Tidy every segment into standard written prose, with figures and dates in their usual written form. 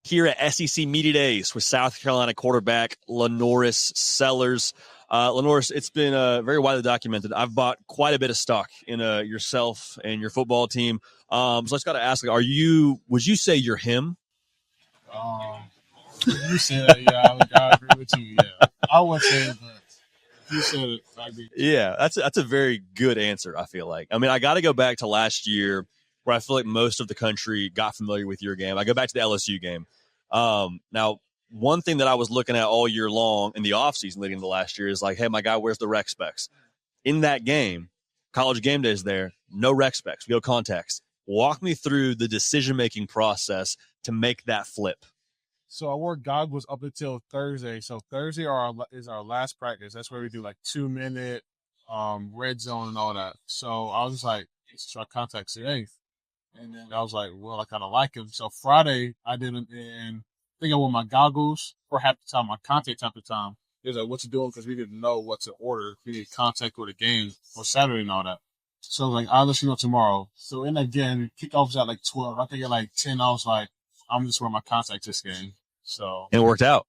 here at SEC Media Days with South Carolina quarterback LaNorris Sellers. LaNorris, it's been very widely documented. I've bought quite a bit of stock in yourself and your football team. So I just got to ask, would you say you're him? You said it, yeah, I agree with you, yeah. I would say it, but you said it, I agree. Yeah, that's a very good answer, I feel like. I mean, I got to go back to last year where I feel like most of the country got familiar with your game. I go back to the LSU game. Now, one thing that I was looking at all year long in the offseason leading into last year is like, hey, my guy, where's the rec specs? In that game, College Game Day is there, no rec specs, we go context. Walk me through the decision-making process to make that flip. So I wore goggles up until Thursday. So Thursday is our last practice. That's where we do like 2-minute red zone and all that. So I was like, let's try contacts today. And then I was like, well, I kind of like him. So Friday I didn't, and I think I wore my goggles for half the time, my contact half the time. He was like, what you doing? Because we didn't know what to order. We needed contact for the game for Saturday and all that. So I was like, I'll let you know tomorrow. So in that game, kickoff was at like 12. I think at like 10, I was like, I'm just wearing my contacts this game. So and it worked out.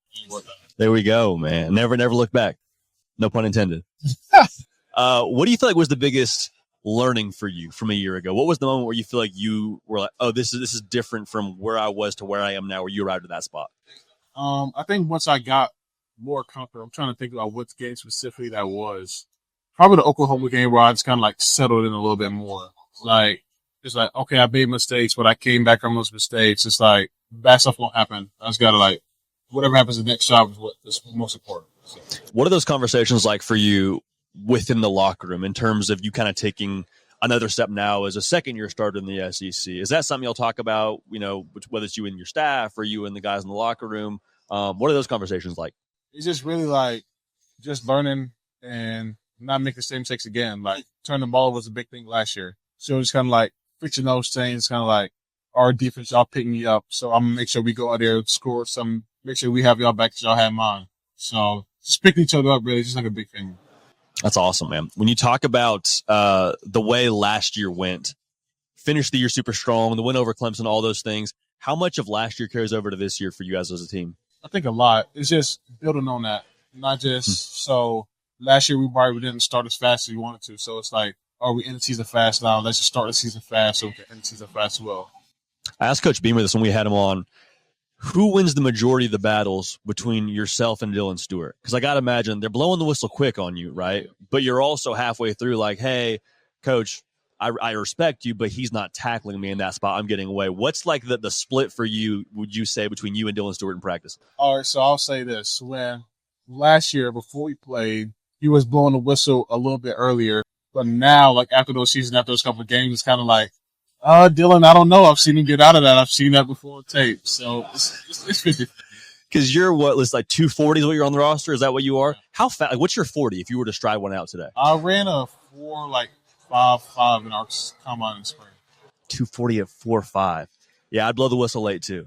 There we go, man. Never look back. No pun intended. What do you feel like was the biggest learning for you from a year ago? What was the moment where you feel like you were like, oh, this is different from where I was to where I am now, where you arrived at that spot? I think once I got more comfortable, I'm trying to think about what game specifically that was. Probably the Oklahoma game where I just kind of like settled in a little bit more. Like, it's like, okay, I made mistakes, but I came back from those mistakes. It's like, bad stuff won't happen. I just got to like, whatever happens the next job is what is most important. So. What are those conversations like for you within the locker room in terms of you kind of taking another step now as a second-year starter in the SEC? Is that something you'll talk about, whether it's you and your staff or you and the guys in the locker room? What are those conversations like? It's just really like just learning and not make the same mistakes again. Like, turning the ball was a big thing last year. So it's kind of like fixing those things, kind of like our defense, y'all pick me up. So I'm going to make sure we go out there and score some, make sure we have y'all back as y'all have mine. So just picking each other up, really, just like a big thing. That's awesome, man. When you talk about the way last year went, finished the year super strong, the win over Clemson, all those things, how much of last year carries over to this year for you guys as a team? I think a lot. It's just building on that. Not just so last year we didn't start as fast as we wanted to. So it's like, oh, we end the season fast now. Let's just start the season fast so we can end the season fast as well. I asked Coach Beamer this when we had him on. Who wins the majority of the battles between yourself and Dylan Stewart? Because I got to imagine they're blowing the whistle quick on you, right? But you're also halfway through like, hey, Coach, I respect you, but he's not tackling me in that spot. I'm getting away. What's like the split for you, would you say, between you and Dylan Stewart in practice? All right, so I'll say this. When last year, before we played, he was blowing the whistle a little bit earlier. But now, like after those couple of games, it's kind of like, Dylan, I don't know. I've seen him get out of that. I've seen that before on tape. So it's 50. Because you're it's like 240 is what you're on the roster? Is that what you are? How fast? Like, what's your 40 if you were to stride one out today? I ran a 4.5 in our combine in spring. 240 at 4.5. Yeah, I'd blow the whistle late too.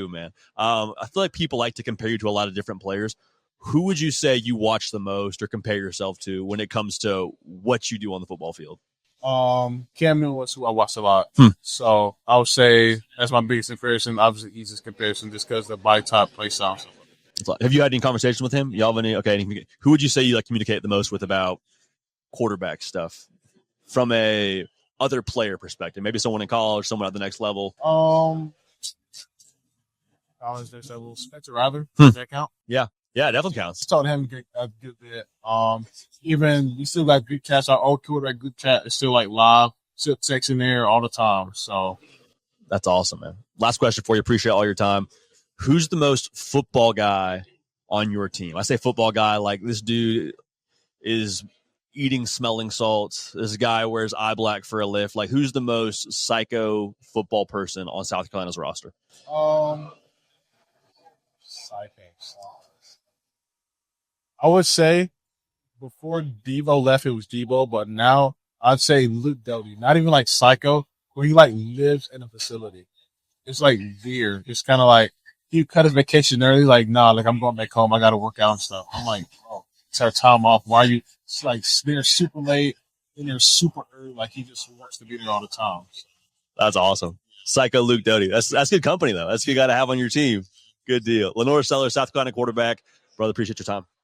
Man. I feel like people like to compare you to a lot of different players. Who would you say you watch the most or compare yourself to when it comes to what you do on the football field? Cam Newton was who I watched a lot. So I would say that's my biggest comparison. Obviously, easiest comparison just because the body type, play style. Have you had any conversations with him? Y'all have any? Okay. Who would you say you like communicate the most with about quarterback stuff from a other player perspective? Maybe someone in college, someone at the next level. College, there's a little Spencer Rather. Does that count? Yeah, it definitely counts. Talked to him a good bit. Even we still got group chats. Our old quarterback group chat is still like live, still texting there all the time. So that's awesome, man. Last question for you. Appreciate all your time. Who's the most football guy on your team? I say football guy like this dude is eating smelling salts. This guy wears eye black for a lift. Like, who's the most psycho football person on South Carolina's roster? Psycho. I would say before Devo left, it was Debo, but now I'd say Luke Doty. Not even like psycho, where he like lives in a facility. It's like weird. It's kind of like he cut his vacation early. Like, nah, like I'm going back home. I got to work out and stuff. I'm like, oh, it's our time off. Why are you? It's like they're super late and they're super early. Like he just wants to be there all the time. That's awesome. Psycho Luke Doty. That's good company, though. That's a good guy to have on your team. Good deal. LaNorris Sellers, South Carolina quarterback. Brother, appreciate your time.